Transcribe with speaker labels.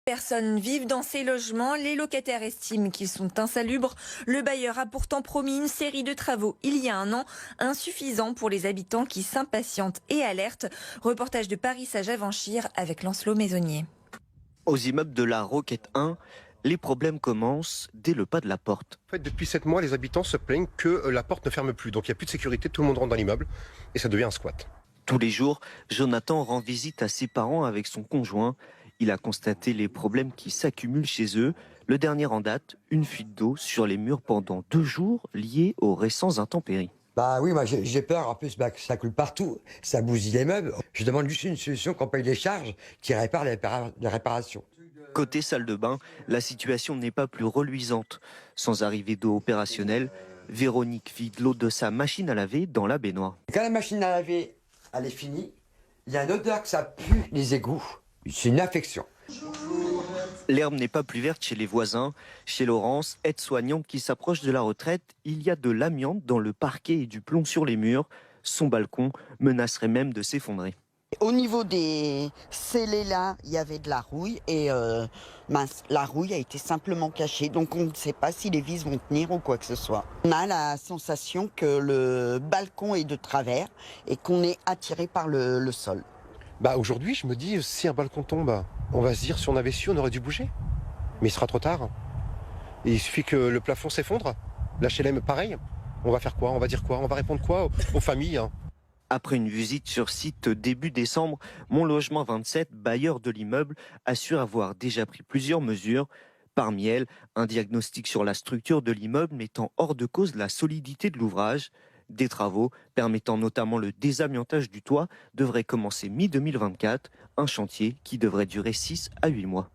Speaker 1: Personnes vivent dans ces logements. Les locataires estiment qu'ils sont insalubres. Le bailleur a pourtant promis une série de travaux il y a un an, insuffisants pour les habitants qui s'impatientent et alertent. Reportage de Paris à Javanchir avec Lancelot Maisonnier.
Speaker 2: Aux immeubles de la Roquette 1, les problèmes commencent dès le pas de la porte.
Speaker 3: En fait, depuis 7 mois, les habitants se plaignent que la porte ne ferme plus. Donc il n'y a plus de sécurité, tout le monde rentre dans l'immeuble et ça devient un squat.
Speaker 2: Tous les jours, Jonathan rend visite à ses parents avec son conjoint. Il a constaté les problèmes qui s'accumulent chez eux. Le dernier en date, une fuite d'eau sur les murs pendant 2 jours liée aux récents intempéries.
Speaker 4: Bah oui, moi j'ai peur, en plus que ça coule partout, ça bousille les meubles. Je demande juste une solution qu'on paye les charges qui réparent les réparations.
Speaker 2: Côté salle de bain, la situation n'est pas plus reluisante. Sans arrivée d'eau opérationnelle, Véronique vide l'eau de sa machine à laver dans la baignoire.
Speaker 4: Quand la machine à laver, elle est finie, il y a une odeur que ça pue les égouts. C'est une infection.
Speaker 2: L'herbe n'est pas plus verte chez les voisins. Chez Laurence, aide-soignante qui s'approche de la retraite, il y a de l'amiante dans le parquet et du plomb sur les murs. Son balcon menacerait même de s'effondrer.
Speaker 5: Au niveau des scellés là, il y avait de la rouille et la rouille a été simplement cachée. Donc on ne sait pas si les vis vont tenir ou quoi que ce soit. On a la sensation que le balcon est de travers et qu'on est attiré par le sol.
Speaker 3: Bah aujourd'hui, je me dis, si un balcon tombe, on va se dire, si on avait su, on aurait dû bouger. Mais il sera trop tard. Et il suffit que le plafond s'effondre. L'HLM, pareil. On va faire quoi? On va dire quoi? On va répondre quoi aux familles?
Speaker 2: Après une visite sur site début décembre, Mon Logement 27, bailleur de l'immeuble, assure avoir déjà pris plusieurs mesures. Parmi elles, un diagnostic sur la structure de l'immeuble mettant hors de cause la solidité de l'ouvrage. Des travaux permettant notamment le désamiantage du toit devraient commencer mi-2024, un chantier qui devrait durer 6 à 8 mois.